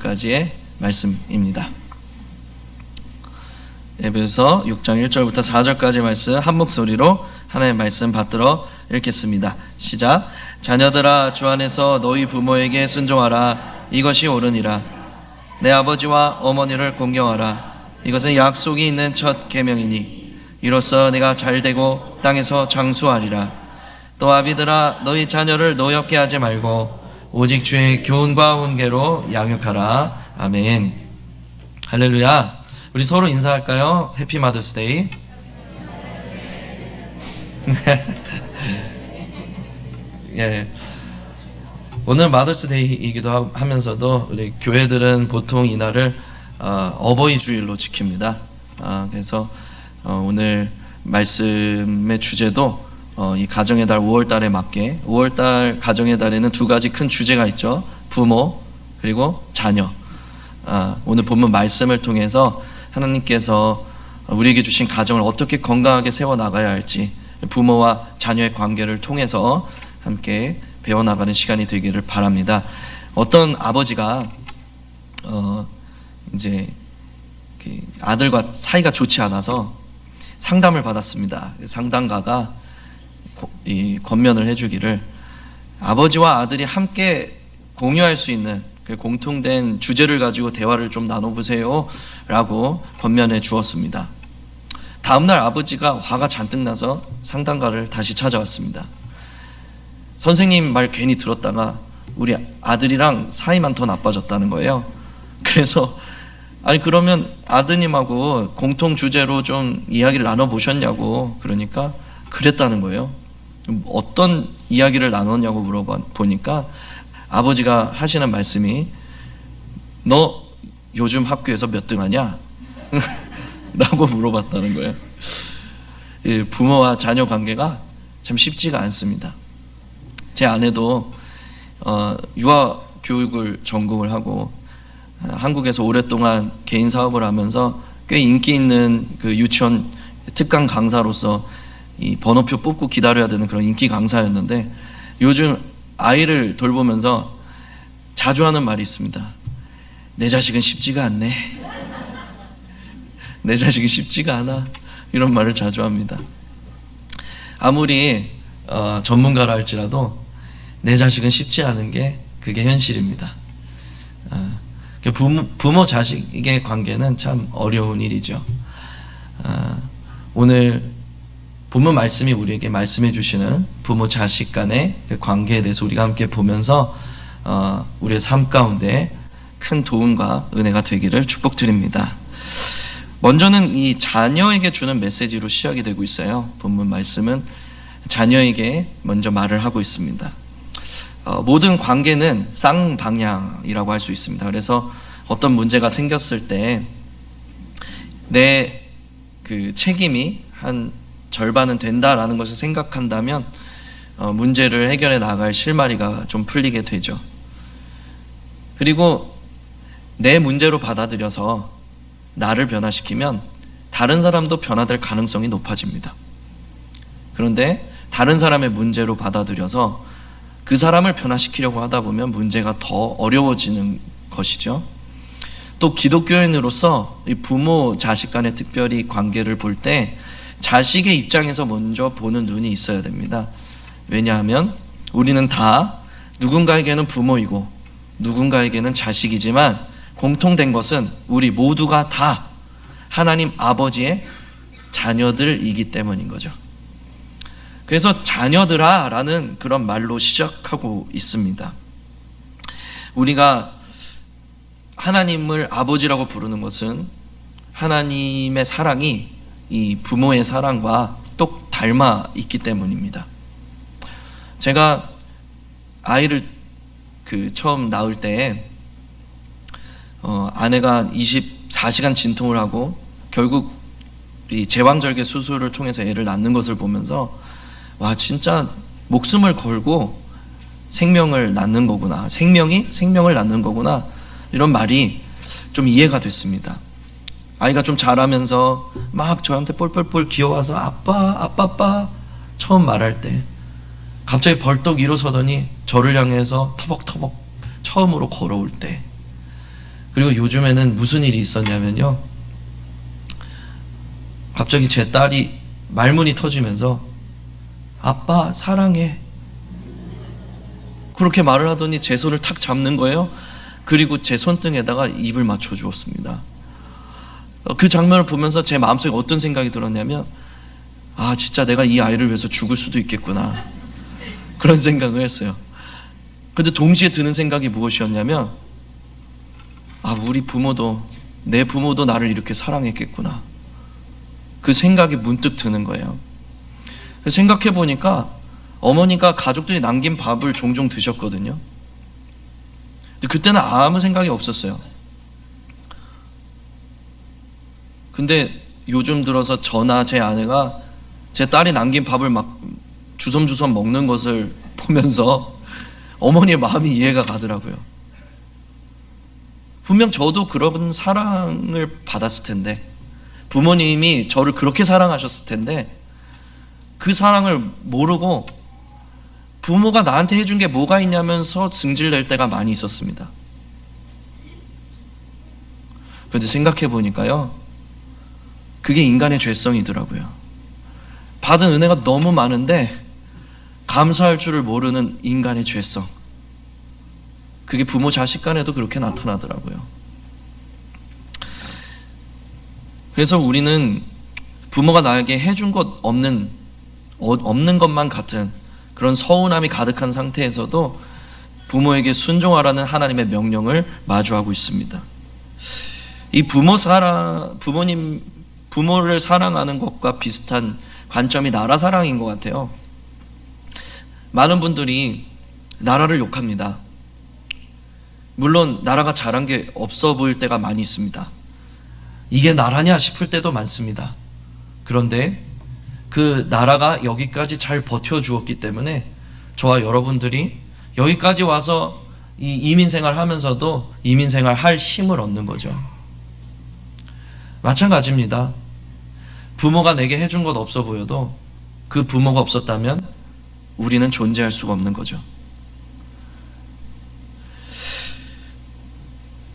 4절까지의 말씀입니다. 에베소서 6장 1절부터 4절까지 말씀 한 목소리로 하나님의 말씀 받들어 읽겠습니다. 시작. 자녀들아, 주 안에서 너희 부모에게 순종하라. 이것이 옳으니라. 내 아버지와 어머니를 공경하라. 이것은 약속이 있는 첫 계명이니 이로써 내가 잘되고 땅에서 장수하리라. 또 아비들아, 너희 자녀를 노엽게 하지 말고 오직 주의 교훈과 훈계로 양육하라. 아멘. 할렐루야. 우리 서로 인사할까요? 해피 마더스데이. 예. 오늘 마더스데이이기도 하면서도 우리 교회들은 보통 이날을 어버이 주일로 지킵니다. 그래서 오늘 말씀의 주제도 이 가정의 달 5월달에 맞게, 5월달 가정의 달에는 두 가지 큰 주제가 있죠. 부모 그리고 자녀. 오늘 본문 말씀을 통해서 하나님께서 우리에게 주신 가정을 어떻게 건강하게 세워나가야 할지, 부모와 자녀의 관계를 통해서 함께 배워나가는 시간이 되기를 바랍니다. 어떤 아버지가 이제 아들과 사이가 좋지 않아서 상담을 받았습니다. 상담가가 이 권면을 해주기를 아버지와 아들이 함께 공유할 수 있는 공통된 주제를 가지고 대화를 좀 나눠보세요 라고 권면해 주었습니다. 다음날 아버지가 화가 잔뜩 나서 상담가를 다시 찾아왔습니다. 선생님 말 괜히 들었다가 우리 아들이랑 사이만 더 나빠졌다는 거예요. 그래서 아니 그러면 아드님하고 공통 주제로 좀 이야기를 나눠보셨냐고, 그러니까 그랬다는 거예요. 어떤 이야기를 나눴냐고 물어보니까 아버지가 하시는 말씀이 너 요즘 학교에서 몇 등 하냐? 라고 물어봤다는 거예요. 부모와 자녀 관계가 참 쉽지가 않습니다. 제 아내도 유아 교육을 전공을 하고 한국에서 오랫동안 개인 사업을 하면서 꽤 인기 있는 그 유치원 특강 강사로서 이 번호표 뽑고 기다려야 되는 그런 인기 강사였는데, 요즘 아이를 돌보면서 자주 하는 말이 있습니다. 내 자식은 쉽지가 않네. 내 자식이 쉽지가 않아. 이런 말을 자주 합니다. 아무리 전문가라 할지라도 내 자식은 쉽지 않은 게 그게 현실입니다. 부모 자식의 관계는 참 어려운 일이죠. 오늘 본문 말씀이 우리에게 말씀해 주시는 부모 자식 간의 그 관계에 대해서 우리가 함께 보면서 우리의 삶 가운데 큰 도움과 은혜가 되기를 축복드립니다. 먼저는 이 자녀에게 주는 메시지로 시작이 되고 있어요. 본문 말씀은 자녀에게 먼저 말을 하고 있습니다. 모든 관계는 쌍방향이라고 할 수 있습니다. 그래서 어떤 문제가 생겼을 때 내 그 책임이 한 절반은 된다라는 것을 생각한다면 문제를 해결해 나갈 실마리가 좀 풀리게 되죠. 그리고 내 문제로 받아들여서 나를 변화시키면 다른 사람도 변화될 가능성이 높아집니다. 그런데 다른 사람의 문제로 받아들여서 그 사람을 변화시키려고 하다 보면 문제가 더 어려워지는 것이죠. 또 기독교인으로서 이 부모 자식 간의 특별히 관계를 볼 때 자식의 입장에서 먼저 보는 눈이 있어야 됩니다. 왜냐하면 우리는 다 누군가에게는 부모이고 누군가에게는 자식이지만 공통된 것은 우리 모두가 다 하나님 아버지의 자녀들이기 때문인 거죠. 그래서 자녀들아 라는 그런 말로 시작하고 있습니다. 우리가 하나님을 아버지라고 부르는 것은 하나님의 사랑이 이 부모의 사랑과 똑 닮아 있기 때문입니다. 제가 아이를 처음 낳을 때 아내가 24시간 진통을 하고 결국 이 제왕절개 수술을 통해서 애를 낳는 것을 보면서 와, 진짜 목숨을 걸고 생명을 낳는 거구나, 생명이 생명을 낳는 거구나, 이런 말이 좀 이해가 됐습니다. 아이가 좀 자라면서 막 저한테 뻘뻘뻘 기어와서 아빠 처음 말할 때 갑자기 벌떡 일어서더니 저를 향해서 터벅터벅 처음으로 걸어올 때 그리고 요즘에는 무슨 일이 있었냐면요, 갑자기 제 딸이 말문이 터지면서 아빠 사랑해 그렇게 말을 하더니 제 손을 탁 잡는 거예요. 그리고 제 손등에다가 입을 맞춰 주었습니다. 그 장면을 보면서 제 마음속에 어떤 생각이 들었냐면, 아 진짜 내가 이 아이를 위해서 죽을 수도 있겠구나, 그런 생각을 했어요. 근데 동시에 드는 생각이 무엇이었냐면, 아 우리 부모도, 내 부모도 나를 이렇게 사랑했겠구나, 그 생각이 문득 드는 거예요. 생각해 보니까 어머니가 가족들이 남긴 밥을 종종 드셨거든요. 근데 그때는 아무 생각이 없었어요. 근데 요즘 들어서 저나 제 아내가 제 딸이 남긴 밥을 막 주섬주섬 먹는 것을 보면서 어머니의 마음이 이해가 가더라고요. 분명 저도 그런 사랑을 받았을 텐데, 부모님이 저를 그렇게 사랑하셨을 텐데, 그 사랑을 모르고 부모가 나한테 해준 게 뭐가 있냐면서 승질낼 때가 많이 있었습니다. 그런데 생각해 보니까요, 그게 인간의 죄성이더라고요. 받은 은혜가 너무 많은데 감사할 줄을 모르는 인간의 죄성, 그게 부모 자식 간에도 그렇게 나타나더라고요. 그래서 우리는 부모가 나에게 해준 것 없는 것만 같은 그런 서운함이 가득한 상태에서도 부모에게 순종하라는 하나님의 명령을 마주하고 있습니다. 이 부모를 사랑하는 것과 비슷한 관점이 나라 사랑인 것 같아요. 많은 분들이 나라를 욕합니다. 물론 나라가 잘한 게 없어 보일 때가 많이 있습니다. 이게 나라냐 싶을 때도 많습니다. 그런데 그 나라가 여기까지 잘 버텨주었기 때문에 저와 여러분들이 여기까지 와서 이 이민생활 하면서도 이민생활 할 힘을 얻는 거죠. 마찬가지입니다. 부모가 내게 해준 것 없어 보여도 그 부모가 없었다면 우리는 존재할 수가 없는 거죠.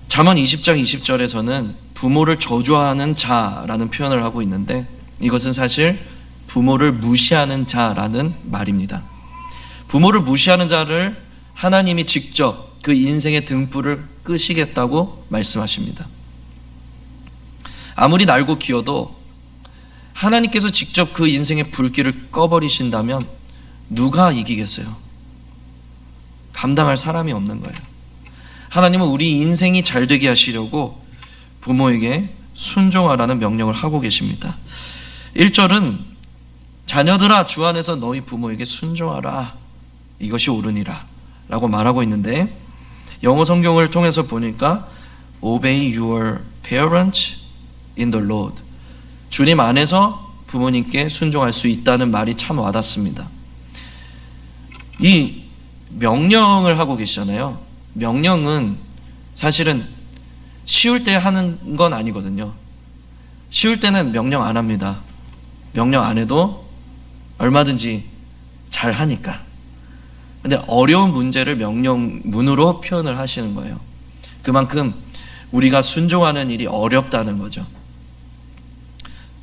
잠언 20장 20절에서는 부모를 저주하는 자라는 표현을 하고 있는데, 이것은 사실 부모를 무시하는 자라는 말입니다. 부모를 무시하는 자를 하나님이 직접 그 인생의 등불을 끄시겠다고 말씀하십니다. 아무리 날고 기어도 하나님께서 직접 그 인생의 불길을 꺼버리신다면 누가 이기겠어요? 감당할 사람이 없는 거예요. 하나님은 우리 인생이 잘 되게 하시려고 부모에게 순종하라는 명령을 하고 계십니다. 1절은 자녀들아 주 안에서 너희 부모에게 순종하라, 이것이 옳으니라 라고 말하고 있는데, 영어 성경을 통해서 보니까 Obey your parents in the Lord, 주님 안에서 부모님께 순종할 수 있다는 말이 참 와닿습니다. 이 명령을 하고 계시잖아요. 명령은 사실은 쉬울 때 하는 건 아니거든요. 쉬울 때는 명령 안 합니다. 명령 안 해도 얼마든지 잘 하니까. 근데 어려운 문제를 명령문으로 표현을 하시는 거예요. 그만큼 우리가 순종하는 일이 어렵다는 거죠.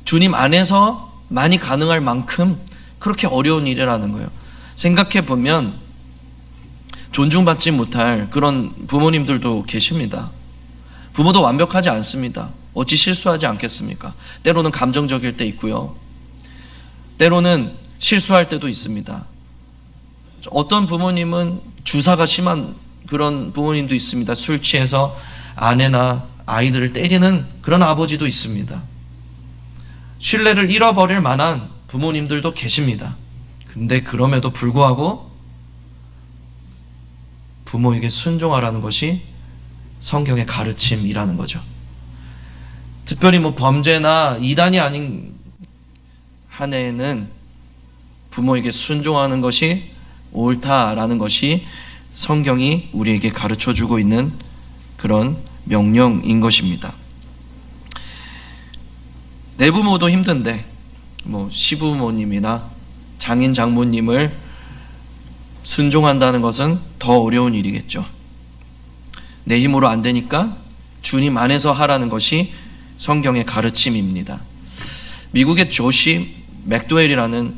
주님 안에서 많이 가능할 만큼 그렇게 어려운 일이라는 거예요. 생각해 보면 존중받지 못할 그런 부모님들도 계십니다. 부모도 완벽하지 않습니다. 어찌 실수하지 않겠습니까? 때로는 감정적일 때 있고요. 때로는 실수할 때도 있습니다. 어떤 부모님은 주사가 심한 그런 부모님도 있습니다. 술 취해서 아내나 아이들을 때리는 그런 아버지도 있습니다. 신뢰를 잃어버릴 만한 부모님들도 계십니다. 근데 그럼에도 불구하고 부모에게 순종하라는 것이 성경의 가르침이라는 거죠. 특별히 범죄나 이단이 아닌 한 해에는 부모에게 순종하는 것이 옳다라는 것이 성경이 우리에게 가르쳐주고 있는 그런 명령인 것입니다. 내 부모도 힘든데 시부모님이나 장인 장모님을 순종한다는 것은 더 어려운 일이겠죠. 내 힘으로 안 되니까 주님 안에서 하라는 것이 성경의 가르침입니다. 미국의 조시 맥도웰이라는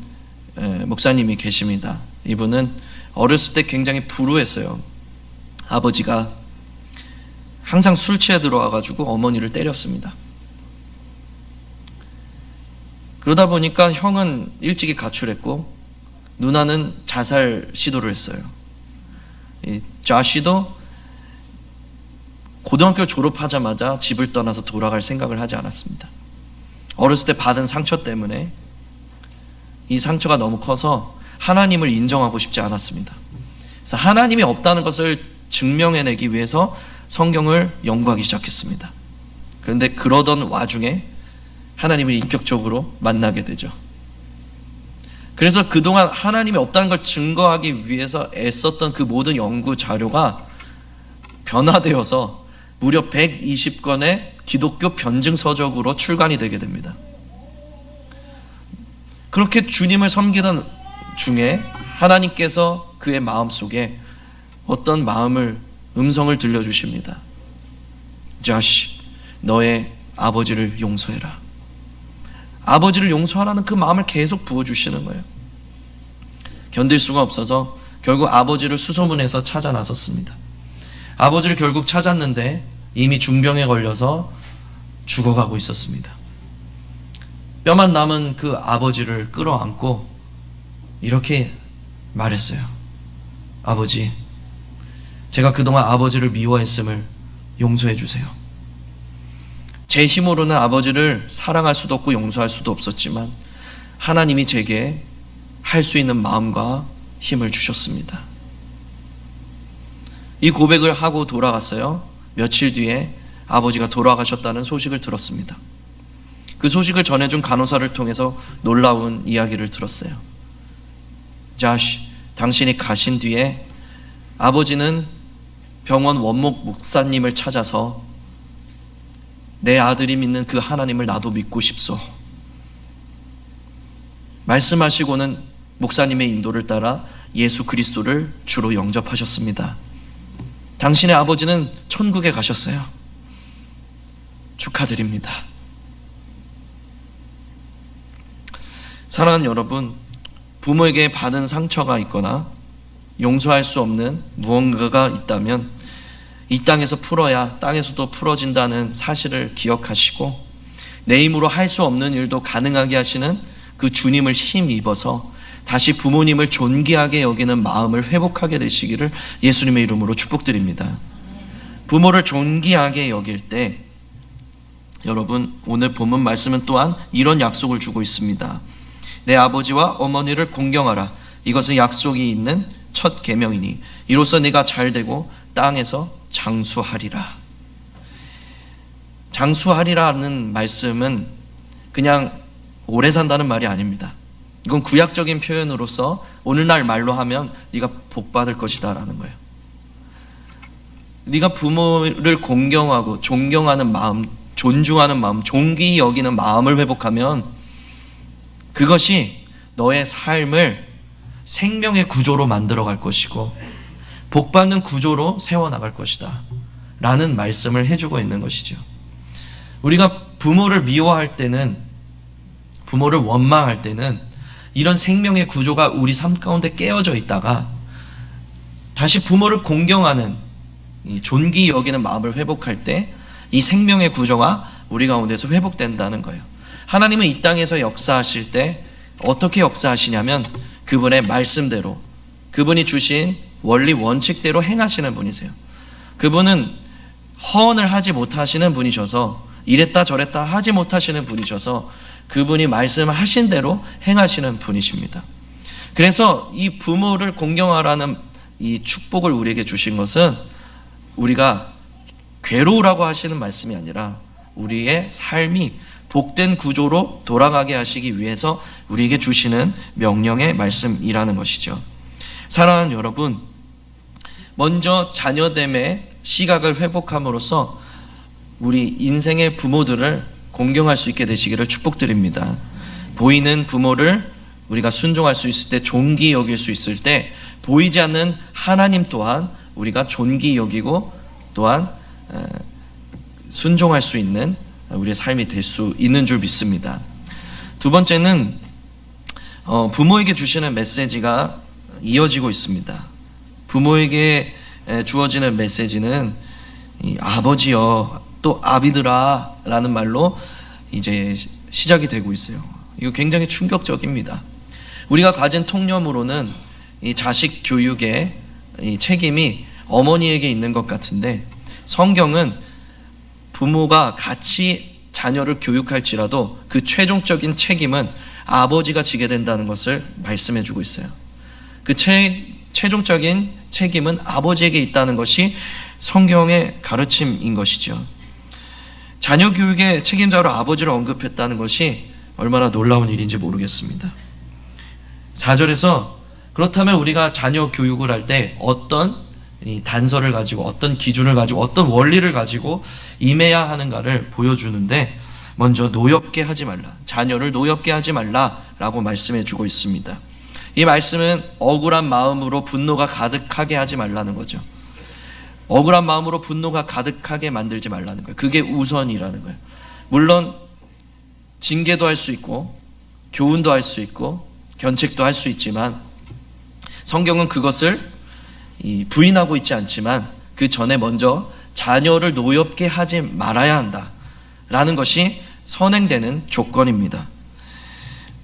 목사님이 계십니다. 이분은 어렸을 때 굉장히 불우했어요. 아버지가 항상 술 취해 들어와가지고 어머니를 때렸습니다. 그러다 보니까 형은 일찍이 가출했고 누나는 자살 시도를 했어요. 이 자시도 고등학교 졸업하자마자 집을 떠나서 돌아갈 생각을 하지 않았습니다. 어렸을 때 받은 상처 때문에 이 상처가 너무 커서 하나님을 인정하고 싶지 않았습니다. 그래서 하나님이 없다는 것을 증명해내기 위해서 성경을 연구하기 시작했습니다. 그런데 그러던 와중에 하나님을 인격적으로 만나게 되죠. 그래서 그동안 하나님이 없다는 걸 증거하기 위해서 애썼던 그 모든 연구 자료가 변화되어서 무려 120권의 기독교 변증 서적으로 출간이 되게 됩니다. 그렇게 주님을 섬기던 중에 하나님께서 그의 마음속에 어떤 음성을 들려주십니다. 자시, 너의 아버지를 용서해라. 아버지를 용서하라는 그 마음을 계속 부어주시는 거예요. 견딜 수가 없어서 결국 아버지를 수소문해서 찾아 나섰습니다. 아버지를 결국 찾았는데 이미 중병에 걸려서 죽어가고 있었습니다. 뼈만 남은 그 아버지를 끌어안고 이렇게 말했어요. 아버지, 제가 그동안 아버지를 미워했음을 용서해 주세요. 제 힘으로는 아버지를 사랑할 수도 없고 용서할 수도 없었지만 하나님이 제게 할 수 있는 마음과 힘을 주셨습니다. 이 고백을 하고 돌아갔어요. 며칠 뒤에 아버지가 돌아가셨다는 소식을 들었습니다. 그 소식을 전해준 간호사를 통해서 놀라운 이야기를 들었어요. 자시, 당신이 가신 뒤에 아버지는 병원 원목 목사님을 찾아서 내 아들이 믿는 그 하나님을 나도 믿고 싶소. 말씀하시고는 목사님의 인도를 따라 예수 그리스도를 주로 영접하셨습니다. 당신의 아버지는 천국에 가셨어요. 축하드립니다. 사랑하는 여러분, 부모에게 받은 상처가 있거나 용서할 수 없는 무언가가 있다면 이 땅에서 풀어야 땅에서도 풀어진다는 사실을 기억하시고 내 힘으로 할 수 없는 일도 가능하게 하시는 그 주님을 힘입어서 다시 부모님을 존귀하게 여기는 마음을 회복하게 되시기를 예수님의 이름으로 축복드립니다. 부모를 존귀하게 여길 때 여러분, 오늘 본문 말씀은 또한 이런 약속을 주고 있습니다. 내 아버지와 어머니를 공경하라. 이것은 약속이 있는 첫 계명이니 이로써 네가 잘되고 땅에서 장수하리라. 장수하리라는 말씀은 그냥 오래 산다는 말이 아닙니다. 이건 구약적인 표현으로서 오늘날 말로 하면 네가 복 받을 것이다 라는 거예요. 네가 부모를 공경하고 존경하는 마음, 존중하는 마음, 존귀히 여기는 마음을 회복하면 그것이 너의 삶을 생명의 구조로 만들어갈 것이고 복받는 구조로 세워나갈 것이다 라는 말씀을 해주고 있는 것이죠. 우리가 부모를 미워할 때는, 부모를 원망할 때는 이런 생명의 구조가 우리 삶 가운데 깨어져 있다가 다시 부모를 공경하는 이 존귀히 여기는 마음을 회복할 때 이 생명의 구조가 우리 가운데서 회복된다는 거예요. 하나님은 이 땅에서 역사하실 때 어떻게 역사하시냐면 그분의 말씀대로, 그분이 주신 원리 원칙대로 행하시는 분이세요. 그분은 허언을 하지 못하시는 분이셔서, 이랬다 저랬다 하지 못하시는 분이셔서 그분이 말씀하신 대로 행하시는 분이십니다. 그래서 이 부모를 공경하라는 이 축복을 우리에게 주신 것은 우리가 괴로우라고 하시는 말씀이 아니라 우리의 삶이 복된 구조로 돌아가게 하시기 위해서 우리에게 주시는 명령의 말씀이라는 것이죠. 사랑하는 여러분, 먼저 자녀됨의 시각을 회복함으로써 우리 인생의 부모들을 공경할 수 있게 되시기를 축복드립니다. 보이는 부모를 우리가 순종할 수 있을 때, 존귀히 여길 수 있을 때 보이지 않는 하나님 또한 우리가 존귀히 여기고 또한 순종할 수 있는 우리의 삶이 될 수 있는 줄 믿습니다. 두 번째는 부모에게 주시는 메시지가 이어지고 있습니다. 부모에게 주어지는 메시지는 이 아버지여 또 아비들아 라는 말로 이제 시작이 되고 있어요. 이거 굉장히 충격적입니다. 우리가 가진 통념으로는 이 자식 교육의 이 책임이 어머니에게 있는 것 같은데, 성경은 부모가 같이 자녀를 교육할지라도 그 최종적인 책임은 아버지가 지게 된다는 것을 말씀해 주고 있어요. 그 최종적인 책임은 아버지에게 있다는 것이 성경의 가르침인 것이죠. 자녀 교육의 책임자로 아버지를 언급했다는 것이 얼마나 놀라운 일인지 모르겠습니다. 4절에서 그렇다면 우리가 자녀 교육을 할 때 어떤 단서를 가지고, 어떤 기준을 가지고, 어떤 원리를 가지고 임해야 하는가를 보여주는데, 먼저 노엽게 하지 말라, 자녀를 노엽게 하지 말라라고 말씀해 주고 있습니다. 이 말씀은 억울한 마음으로 분노가 가득하게 하지 말라는 거죠. 억울한 마음으로 분노가 가득하게 만들지 말라는 거예요. 그게 우선이라는 거예요. 물론 징계도 할 수 있고 교훈도 할 수 있고 견책도 할 수 있지만, 성경은 그것을 부인하고 있지 않지만 그 전에 먼저 자녀를 노엽게 하지 말아야 한다라는 것이 선행되는 조건입니다.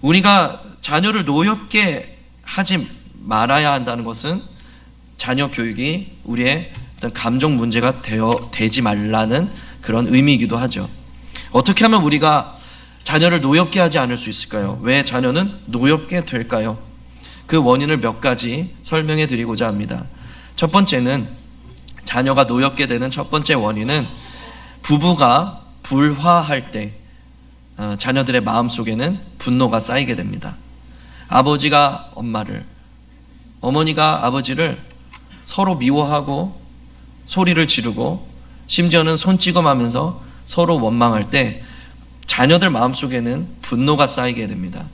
우리가 자녀를 노엽게 하지 말아야 한다는 것은 자녀 교육이 우리의 어떤 감정 문제가 되지 말라는 그런 의미이기도 하죠. 어떻게 하면 우리가 자녀를 노엽게 하지 않을 수 있을까요? 왜 자녀는 노엽게 될까요? 그 원인을 몇 가지 설명해 드리고자 합니다. 첫 번째는, 자녀가 노엽게 되는 첫 번째 원인은 부부가 불화할 때 자녀들의 마음속에는 분노가 쌓이게 됩니다. 아버지가 엄마를, 어머니가 아버지를 서로 미워하고 소리를 지르고 심지어는 손찌검하면서 서로 원망할 때 자녀들 마음속에는 분노가 쌓이게 됩니다.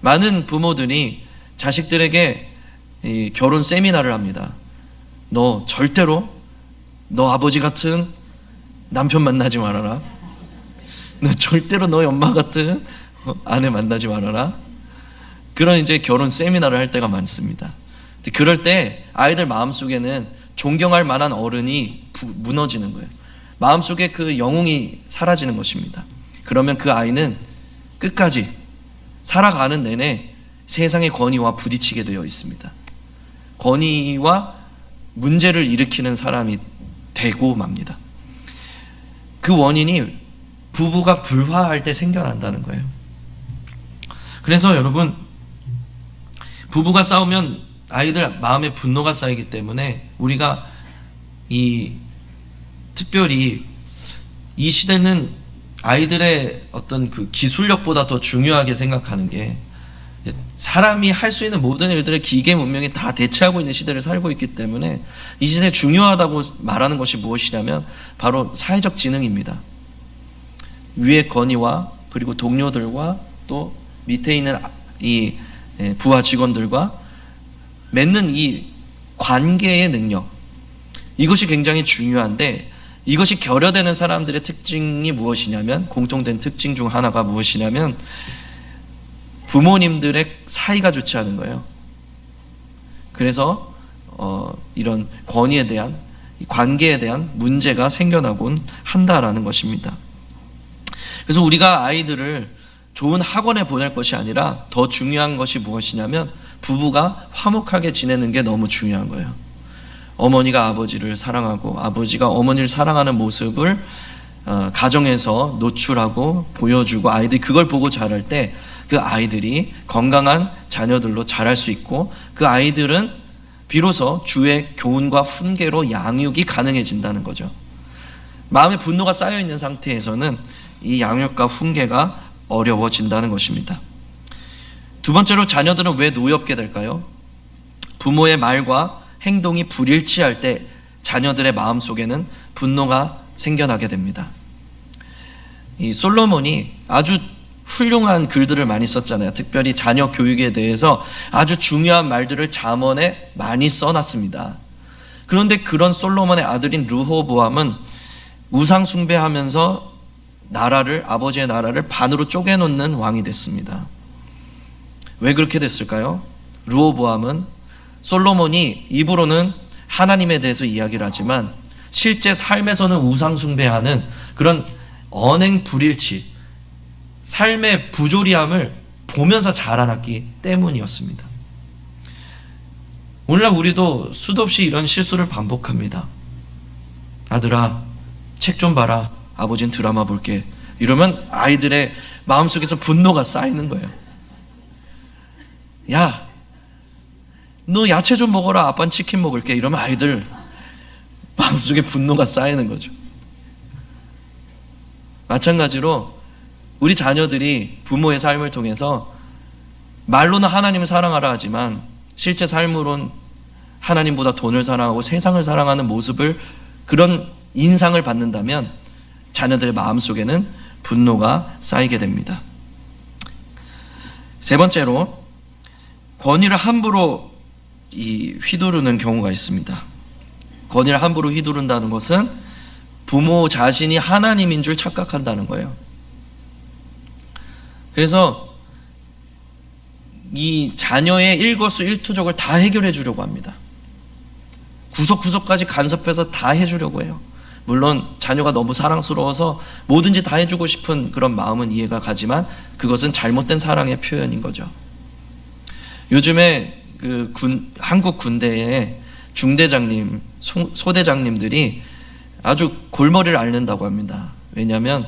많은 부모들이 자식들에게 결혼 세미나를 합니다. 너 절대로 너 아버지 같은 남편 만나지 말아라. 너 절대로 너희 엄마 같은 아내 만나지 말아라. 그런 이제 결혼 세미나를 할 때가 많습니다. 그럴 때 아이들 마음속에는 존경할 만한 어른이 무너지는 거예요. 마음속에 그 영웅이 사라지는 것입니다. 그러면 그 아이는 끝까지 살아가는 내내 세상의 권위와 부딪히게 되어 있습니다. 권위와 문제를 일으키는 사람이 되고 맙니다. 그 원인이 부부가 불화할 때 생겨난다는 거예요. 그래서 여러분, 부부가 싸우면 아이들 마음에 분노가 쌓이기 때문에 우리가 특별히 이 시대는 아이들의 어떤 그 기술력보다 더 중요하게 생각하는 게, 사람이 할 수 있는 모든 일들을 기계 문명이 다 대체하고 있는 시대를 살고 있기 때문에 이 시대에 중요하다고 말하는 것이 무엇이냐면 바로 사회적 지능입니다. 위의 건의와 그리고 동료들과 또 밑에 있는 이 부하 직원들과 맺는 이 관계의 능력, 이것이 굉장히 중요한데, 이것이 결여되는 사람들의 특징이 무엇이냐면, 공통된 특징 중 하나가 무엇이냐면 부모님들의 사이가 좋지 않은 거예요. 그래서 이런 권위에 대한, 관계에 대한 문제가 생겨나곤 한다라는 것입니다. 그래서 우리가 아이들을 좋은 학원에 보낼 것이 아니라 더 중요한 것이 무엇이냐면 부부가 화목하게 지내는 게 너무 중요한 거예요. 어머니가 아버지를 사랑하고 아버지가 어머니를 사랑하는 모습을 가정에서 노출하고 보여주고 아이들이 그걸 보고 자랄 때 그 아이들이 건강한 자녀들로 자랄 수 있고, 그 아이들은 비로소 주의 교훈과 훈계로 양육이 가능해진다는 거죠. 마음에 분노가 쌓여있는 상태에서는 이 양육과 훈계가 어려워진다는 것입니다. 두 번째로, 자녀들은 왜 노엽게 될까요? 부모의 말과 행동이 불일치할 때 자녀들의 마음속에는 분노가 생겨나게 됩니다. 이 솔로몬이 아주 훌륭한 글들을 많이 썼잖아요. 특별히 자녀 교육에 대해서 아주 중요한 말들을 잠언에 많이 써놨습니다. 그런데 그런 솔로몬의 아들인 르호보암은 우상 숭배하면서 아버지의 나라를 반으로 쪼개놓는 왕이 됐습니다. 왜 그렇게 됐을까요? 르호보암은 솔로몬이 입으로는 하나님에 대해서 이야기를 하지만 실제 삶에서는 우상 숭배하는 그런 언행 불일치, 삶의 부조리함을 보면서 자라났기 때문이었습니다. 오늘날 우리도 수도 없이 이런 실수를 반복합니다. 아들아, 책 좀 봐라. 아버지는 드라마 볼게. 이러면 아이들의 마음속에서 분노가 쌓이는 거예요. 야, 너 야채 좀 먹어라. 아빠는 치킨 먹을게. 이러면 아이들 마음속에 분노가 쌓이는 거죠. 마찬가지로 우리 자녀들이 부모의 삶을 통해서 말로는 하나님을 사랑하라 하지만 실제 삶으론 하나님보다 돈을 사랑하고 세상을 사랑하는 모습을, 그런 인상을 받는다면 자녀들의 마음속에는 분노가 쌓이게 됩니다. 세 번째로, 권위를 함부로 휘두르는 경우가 있습니다. 권위를 함부로 휘두른다는 것은 부모 자신이 하나님인 줄 착각한다는 거예요. 그래서 이 자녀의 일거수일투족을 다 해결해 주려고 합니다. 구석구석까지 간섭해서 다 해주려고 해요. 물론 자녀가 너무 사랑스러워서 뭐든지 다 해주고 싶은 그런 마음은 이해가 가지만 그것은 잘못된 사랑의 표현인 거죠. 요즘에 한국 군대에 중대장님, 소대장님들이 아주 골머리를 앓는다고 합니다. 왜냐하면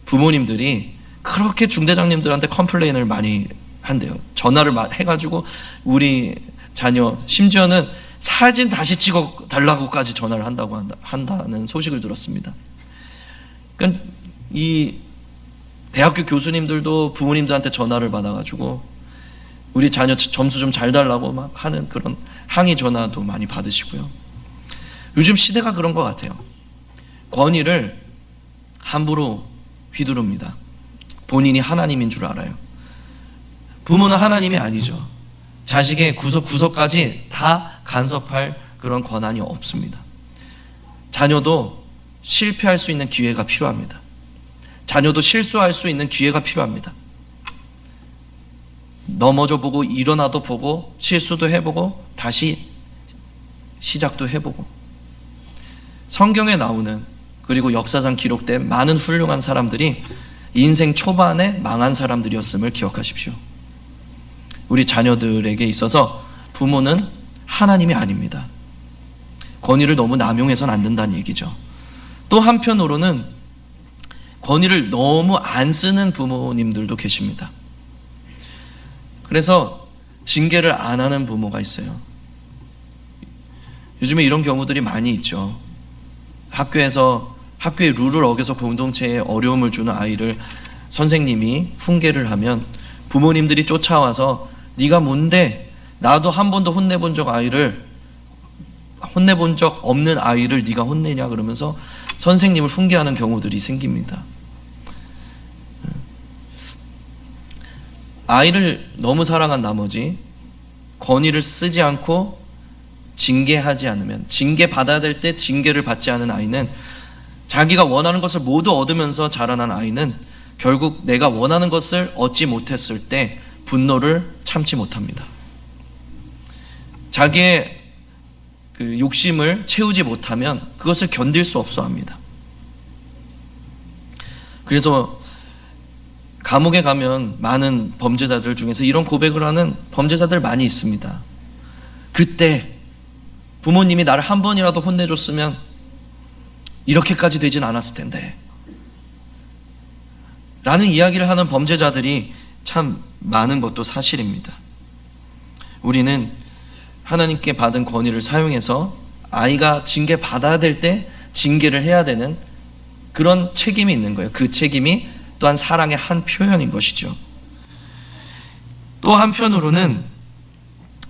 부모님들이 그렇게 중대장님들한테 컴플레인을 많이 한대요. 전화를 해가지고 우리 자녀, 심지어는 사진 다시 찍어 달라고까지 전화를 한다는 소식을 들었습니다. 그러니까 이 대학교 교수님들도 부모님들한테 전화를 받아가지고 우리 자녀 점수 좀 잘 달라고 막 하는 그런 항의 전화도 많이 받으시고요. 요즘 시대가 그런 것 같아요. 권위를 함부로 휘두릅니다. 본인이 하나님인 줄 알아요. 부모는 하나님이 아니죠. 자식의 구석구석까지 다 간섭할 그런 권한이 없습니다. 자녀도 실패할 수 있는 기회가 필요합니다. 자녀도 실수할 수 있는 기회가 필요합니다. 넘어져 보고 일어나도 보고 실수도 해보고 다시 시작도 해보고, 성경에 나오는 그리고 역사상 기록된 많은 훌륭한 사람들이 인생 초반에 망한 사람들이었음을 기억하십시오. 우리 자녀들에게 있어서 부모는 하나님이 아닙니다. 권위를 너무 남용해서는 안 된다는 얘기죠. 또 한편으로는 권위를 너무 안 쓰는 부모님들도 계십니다. 그래서 징계를 안 하는 부모가 있어요. 요즘에 이런 경우들이 많이 있죠. 학교의 룰을 어겨서 공동체에 어려움을 주는 아이를 선생님이 훈계를 하면 부모님들이 쫓아와서 네가 뭔데, 나도 한 번도 혼내본 적 없는 아이를 네가 혼내냐 그러면서 선생님을 훈계하는 경우들이 생깁니다. 아이를 너무 사랑한 나머지 권위를 쓰지 않고 징계하지 않으면, 징계받아야 될 때 징계를 받지 않은 아이는, 자기가 원하는 것을 모두 얻으면서 자라난 아이는 결국 내가 원하는 것을 얻지 못했을 때 분노를 참지 못합니다. 자기의 그 욕심을 채우지 못하면 그것을 견딜 수 없어 합니다. 그래서 감옥에 가면 많은 범죄자들 중에서 이런 고백을 하는 범죄자들 많이 있습니다. 그때 부모님이 나를 한 번이라도 혼내줬으면 이렇게까지 되진 않았을 텐데 라는 이야기를 하는 범죄자들이 참 많은 것도 사실입니다. 우리는 하나님께 받은 권위를 사용해서 아이가 징계받아야 될 때 징계를 해야 되는 그런 책임이 있는 거예요. 그 책임이 또한 사랑의 한 표현인 것이죠. 또 한편으로는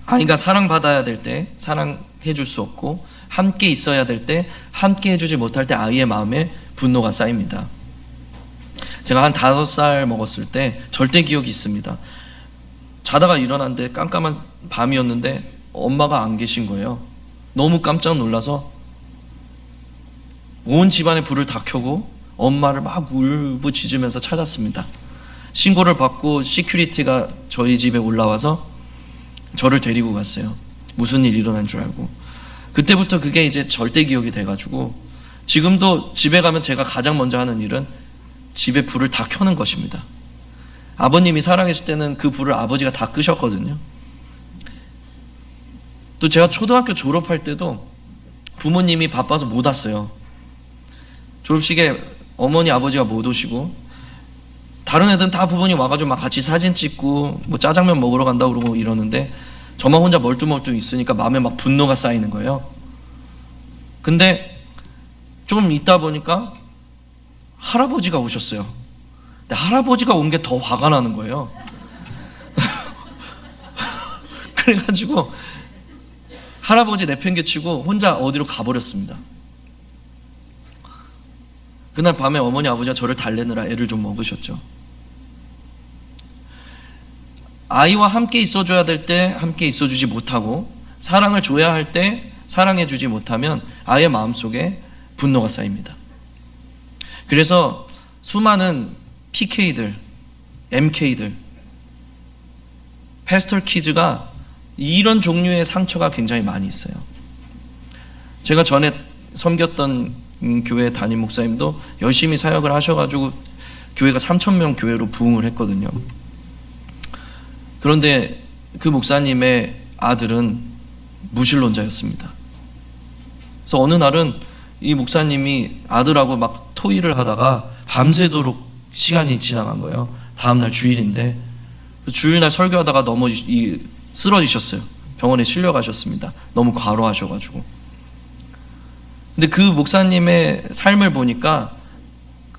아이가 사랑받아야 될 때 사랑해 줄 수 없고, 함께 있어야 될 때 함께 해주지 못할 때 아이의 마음에 분노가 쌓입니다. 제가 한 5살 먹었을 때 절대 기억이 있습니다. 자다가 일어났는데 깜깜한 밤이었는데 엄마가 안 계신 거예요. 너무 깜짝 놀라서 온 집안에 불을 다 켜고 엄마를 막 울부짖으면서 찾았습니다. 신고를 받고 시큐리티가 저희 집에 올라와서 저를 데리고 갔어요. 무슨 일 일어난 줄 알고. 그때부터 그게 이제 절대 기억이 돼가지고 지금도 집에 가면 제가 가장 먼저 하는 일은 집에 불을 다 켜는 것입니다. 아버님이 살아계실 때는 그 불을 아버지가 다 끄셨거든요. 또 제가 초등학교 졸업할 때도 부모님이 바빠서 못 왔어요. 졸업식에 어머니 아버지가 못 오시고 다른 애들은 다 부모님 와가지고 막 같이 사진 찍고 뭐 짜장면 먹으러 간다고 그러고 이러는데 저만 혼자 멀뚱멀뚱 있으니까 마음에 막 분노가 쌓이는 거예요. 근데 좀 있다 보니까 할아버지가 오셨어요. 근데 할아버지가 온 게 더 화가 나는 거예요. 그래가지고 할아버지 내팽개치고 혼자 어디로 가버렸습니다. 그날 밤에 어머니 아버지가 저를 달래느라 애를 좀 먹으셨죠. 아이와 함께 있어줘야 될 때 함께 있어주지 못하고 사랑을 줘야 할 때 사랑해주지 못하면 아이의 마음속에 분노가 쌓입니다. 그래서 수많은 PK들, MK들, 패스터 키즈가 이런 종류의 상처가 굉장히 많이 있어요. 제가 전에 섬겼던 교회 담임 목사님도 열심히 사역을 하셔가지고 교회가 3,000명 교회로 부흥을 했거든요. 그런데 그 목사님의 아들은 무신론자였습니다. 그래서 어느 날은 이 목사님이 아들하고 막 토의를 하다가 밤새도록 시간이 지나간 거예요. 다음날 주일인데 주일날 설교하다가 쓰러지셨어요. 병원에 실려가셨습니다. 너무 과로하셔가지고. 근데 그 목사님의 삶을 보니까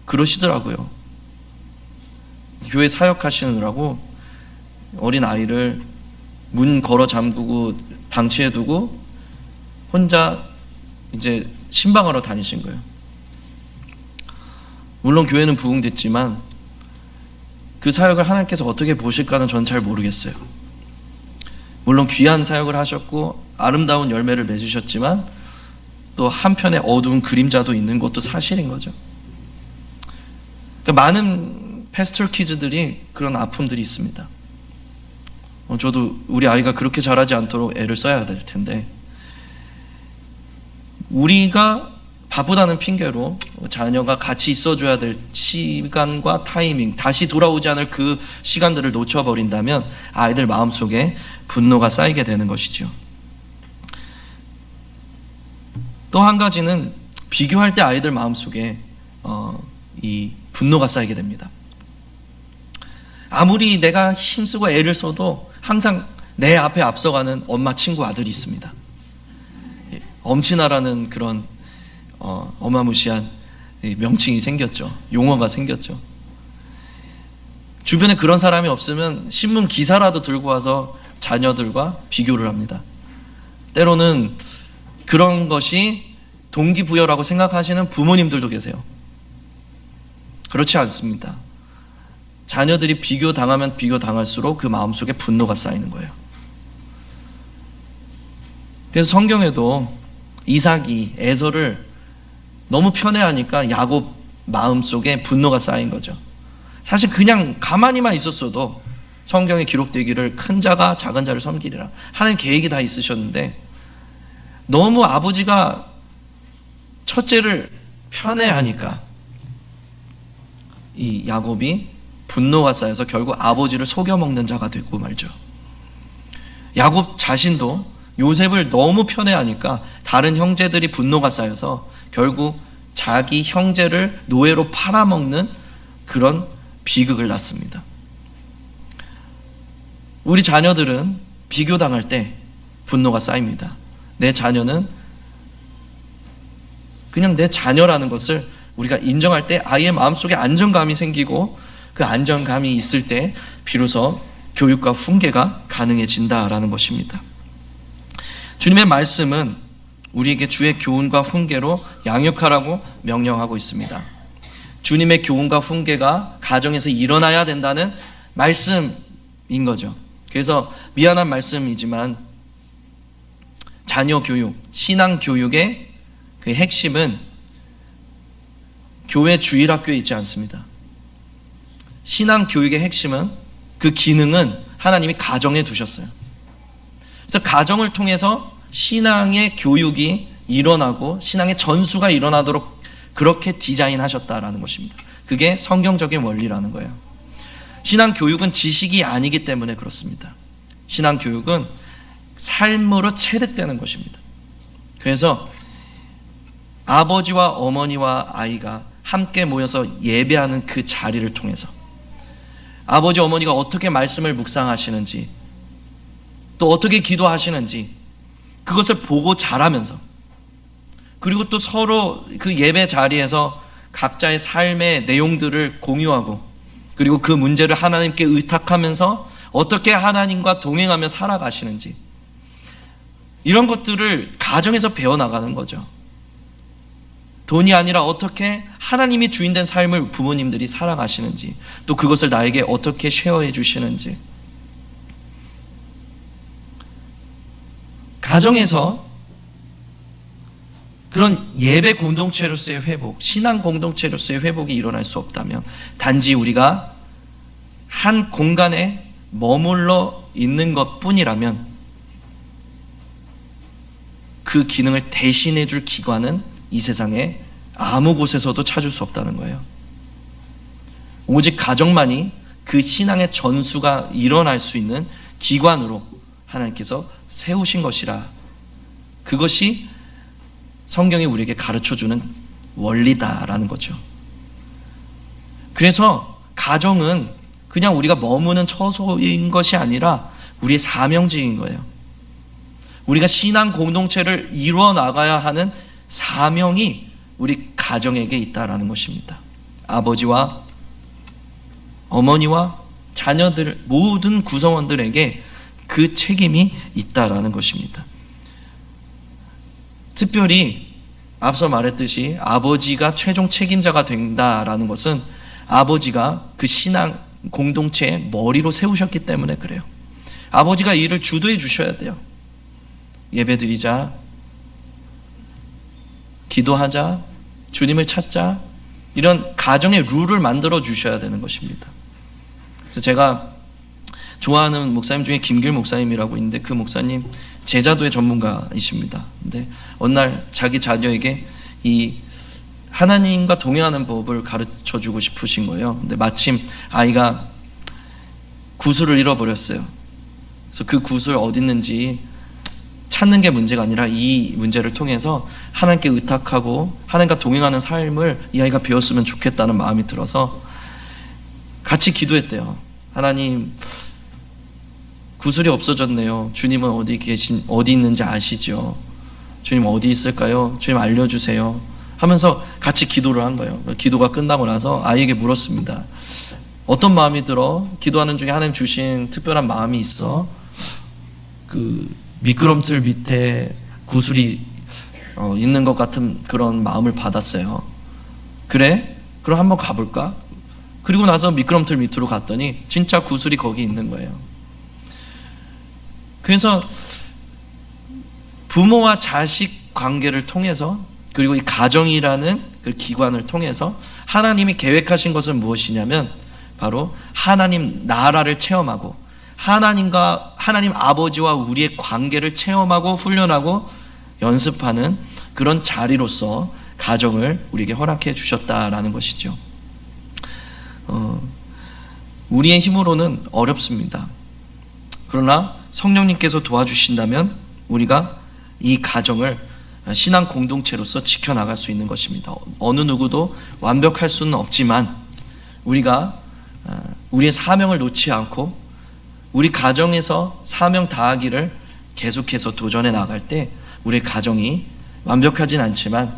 그러시더라고요. 교회 사역하시느라고 어린 아이를 문 걸어 잠그고 방치해 두고 혼자 이제 신방하러 다니신 거예요. 물론 교회는 부흥됐지만 그 사역을 하나님께서 어떻게 보실까는 전 잘 모르겠어요. 물론 귀한 사역을 하셨고 아름다운 열매를 맺으셨지만 또 한편에 어두운 그림자도 있는 것도 사실인 거죠. 그러니까 많은 패스터 키즈들이 그런 아픔들이 있습니다. 저도 우리 아이가 그렇게 자라지 않도록 애를 써야 될 텐데 우리가 바쁘다는 핑계로 자녀가 같이 있어줘야 될 시간과 타이밍, 다시 돌아오지 않을 그 시간들을 놓쳐버린다면 아이들 마음속에 분노가 쌓이게 되는 것이죠. 또 한 가지는 비교할 때 아이들 마음속에 이 분노가 쌓이게 됩니다. 아무리 내가 힘쓰고 애를 써도 항상 내 앞에 앞서가는 엄마 친구 아들이 있습니다. 엄친아라는 그런 어마무시한 명칭이 생겼죠. 용어가 생겼죠. 주변에 그런 사람이 없으면 신문 기사라도 들고 와서 자녀들과 비교를 합니다. 때로는 그런 것이 동기부여라고 생각하시는 부모님들도 계세요. 그렇지 않습니다. 자녀들이 비교당하면 비교당할수록 그 마음속에 분노가 쌓이는 거예요. 그래서 성경에도 이삭이 에서를 너무 편애하니까 야곱 마음속에 분노가 쌓인 거죠. 사실 그냥 가만히만 있었어도 성경에 기록되기를 큰 자가 작은 자를 섬기리라 하는 계획이 다 있으셨는데 너무 아버지가 첫째를 편애하니까 이 야곱이 분노가 쌓여서 결국 아버지를 속여먹는 자가 되고 말죠. 야곱 자신도 요셉을 너무 편애하니까 다른 형제들이 분노가 쌓여서 결국 자기 형제를 노예로 팔아먹는 그런 비극을 낳습니다. 우리 자녀들은 비교당할 때 분노가 쌓입니다. 내 자녀는 그냥 내 자녀라는 것을 우리가 인정할 때 아이의 마음속에 안정감이 생기고 그 안정감이 있을 때 비로소 교육과 훈계가 가능해진다라는 것입니다. 주님의 말씀은 우리에게 주의 교훈과 훈계로 양육하라고 명령하고 있습니다. 주님의 교훈과 훈계가 가정에서 일어나야 된다는 말씀인 거죠. 그래서 미안한 말씀이지만 자녀 교육, 신앙 교육의 그 핵심은 교회 주일학교에 있지 않습니다. 신앙 교육의 핵심은, 그 기능은 하나님이 가정에 두셨어요. 그래서 가정을 통해서 신앙의 교육이 일어나고 신앙의 전수가 일어나도록 그렇게 디자인하셨다라는 것입니다. 그게 성경적인 원리라는 거예요. 신앙 교육은 지식이 아니기 때문에 그렇습니다. 신앙 교육은 삶으로 체득되는 것입니다. 그래서 아버지와 어머니와 아이가 함께 모여서 예배하는 그 자리를 통해서 아버지 어머니가 어떻게 말씀을 묵상하시는지, 또 어떻게 기도하시는지 그것을 보고 자라면서, 그리고 또 서로 그 예배 자리에서 각자의 삶의 내용들을 공유하고, 그리고 그 문제를 하나님께 의탁하면서 어떻게 하나님과 동행하며 살아가시는지, 이런 것들을 가정에서 배워나가는 거죠. 돈이 아니라 어떻게 하나님이 주인된 삶을 부모님들이 살아가시는지, 또 그것을 나에게 어떻게 쉐어해 주시는지, 가정에서 그런 예배 공동체로서의 회복, 신앙 공동체로서의 회복이 일어날 수 없다면 단지 우리가 한 공간에 머물러 있는 것 뿐이라면 그 기능을 대신해 줄 기관은 이 세상에 아무 곳에서도 찾을 수 없다는 거예요. 오직 가정만이 그 신앙의 전수가 일어날 수 있는 기관으로 하나님께서 세우신 것이라, 그것이 성경이 우리에게 가르쳐주는 원리다라는 거죠. 그래서 가정은 그냥 우리가 머무는 처소인 것이 아니라 우리의 사명직인 거예요. 우리가 신앙 공동체를 이루어 나가야 하는 사명이 우리 가정에게 있다라는 것입니다. 아버지와 어머니와 자녀들 모든 구성원들에게 그 책임이 있다라는 것입니다. 특별히 앞서 말했듯이 아버지가 최종 책임자가 된다라는 것은 아버지가 그 신앙 공동체의 머리로 세우셨기 때문에 그래요. 아버지가 이를 주도해 주셔야 돼요. 예배드리자, 기도하자, 주님을 찾자, 이런 가정의 룰을 만들어 주셔야 되는 것입니다. 그래서 제가 좋아하는 목사님 중에 김길 목사님이라고 있는데, 그 목사님 제자도의 전문가이십니다. 근데 어느 날 자기 자녀에게 이 하나님과 동행하는 법을 가르쳐 주고 싶으신 거예요. 근데 마침 아이가 구슬을 잃어버렸어요. 그래서 그 구슬 어디 있는지 찾는 게 문제가 아니라 이 문제를 통해서 하나님께 의탁하고 하나님과 동행하는 삶을 이 아이가 배웠으면 좋겠다는 마음이 들어서 같이 기도했대요. 하나님, 구슬이 없어졌네요. 주님은 어디 있는지 아시죠? 주님 어디 있을까요? 주님 알려주세요. 하면서 같이 기도를 한 거예요. 기도가 끝나고 나서 아이에게 물었습니다. 어떤 마음이 들어? 기도하는 중에 하나님 주신 특별한 마음이 있어? 그 미끄럼틀 밑에 구슬이 있는 것 같은 그런 마음을 받았어요. 그래? 그럼 한번 가볼까? 그리고 나서 미끄럼틀 밑으로 갔더니 진짜 구슬이 거기 있는 거예요. 그래서 부모와 자식 관계를 통해서, 그리고 이 가정이라는 그 기관을 통해서 하나님이 계획하신 것은 무엇이냐면 바로 하나님 나라를 체험하고 하나님 아버지와 우리의 관계를 체험하고 훈련하고 연습하는 그런 자리로서 가정을 우리에게 허락해 주셨다라는 것이죠. 우리의 힘으로는 어렵습니다. 그러나 성령님께서 도와주신다면 우리가 이 가정을 신앙 공동체로서 지켜나갈 수 있는 것입니다. 어느 누구도 완벽할 수는 없지만 우리가 우리의 사명을 놓지 않고 우리 가정에서 사명 다하기를 계속해서 도전해 나갈 때 우리의 가정이 완벽하진 않지만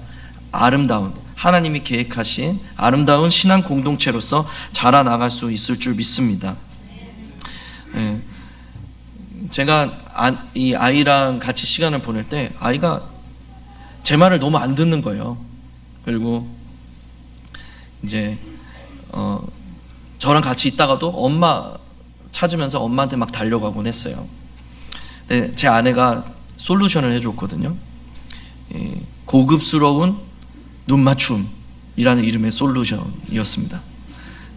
아름다운, 하나님이 계획하신 아름다운 신앙 공동체로서 자라나갈 수 있을 줄 믿습니다. 제가 이 아이랑 같이 시간을 보낼 때 아이가 제 말을 너무 안 듣는 거예요. 그리고 이제 저랑 같이 있다가도 엄마 찾으면서 엄마한테 막 달려가곤 했어요. 근데 제 아내가 솔루션을 해줬거든요. 고급스러운 눈 맞춤, 이라는 이름의 솔루션이었습니다.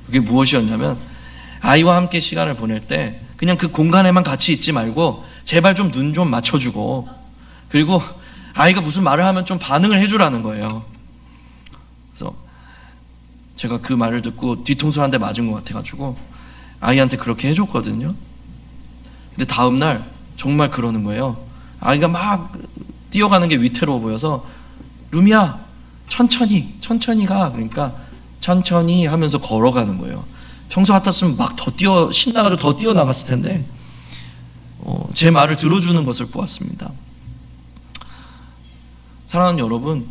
그게 무엇이었냐면 아이와 함께 시간을 보낼 때 그냥 그 공간에만 같이 있지 말고 제발 좀 눈 좀 맞춰주고, 그리고 아이가 무슨 말을 하면 좀 반응을 해주라는 거예요. 그래서 제가 그 말을 듣고 뒤통수 한 대 맞은 것 같아가지고 아이한테 그렇게 해줬거든요. 근데 다음날 정말 그러는 거예요. 아이가 막 뛰어가는 게 위태로워 보여서 루미야 천천히 가. 그러니까 천천히 하면서 걸어가는 거예요. 평소 같았으면 막 더 신나가지고 더 뛰어나갔을 텐데 제 말을 들어주는 것을 보았습니다. 사랑하는 여러분,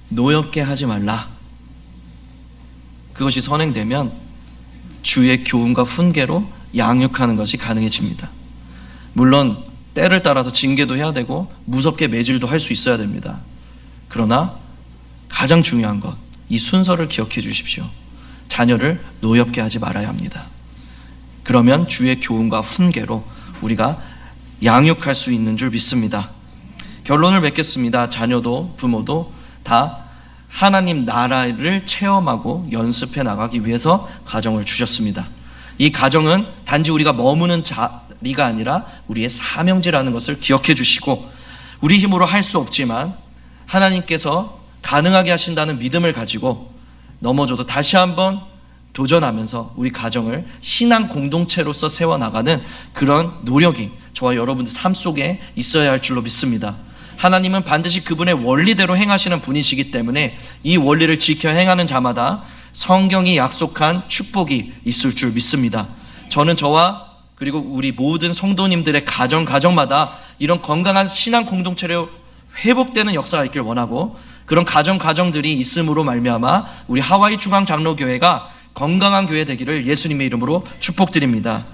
노엽게 하지 말라. 그것이 선행되면 주의 교훈과 훈계로 양육하는 것이 가능해집니다. 물론 때를 따라서 징계도 해야 되고 무섭게 매질도 할 수 있어야 됩니다. 그러나 가장 중요한 것, 이 순서를 기억해 주십시오. 자녀를 노엽게 하지 말아야 합니다. 그러면 주의 교훈과 훈계로 우리가 양육할 수 있는 줄 믿습니다. 결론을 맺겠습니다. 자녀도 부모도 다 하나님 나라를 체험하고 연습해 나가기 위해서 가정을 주셨습니다. 이 가정은 단지 우리가 머무는 자리가 아니라 우리의 사명제라는 것을 기억해 주시고, 우리 힘으로 할 수 없지만 하나님께서 가능하게 하신다는 믿음을 가지고 넘어져도 다시 한번 도전하면서 우리 가정을 신앙 공동체로서 세워나가는 그런 노력이 저와 여러분들 삶 속에 있어야 할 줄로 믿습니다. 하나님은 반드시 그분의 원리대로 행하시는 분이시기 때문에 이 원리를 지켜 행하는 자마다 성경이 약속한 축복이 있을 줄 믿습니다. 저는 저와 그리고 우리 모든 성도님들의 가정마다 이런 건강한 신앙 공동체로 회복되는 역사가 있길 원하고, 그런 가정들이 있음으로 말미암아 우리 하와이 중앙 장로교회가 건강한 교회 되기를 예수님의 이름으로 축복드립니다.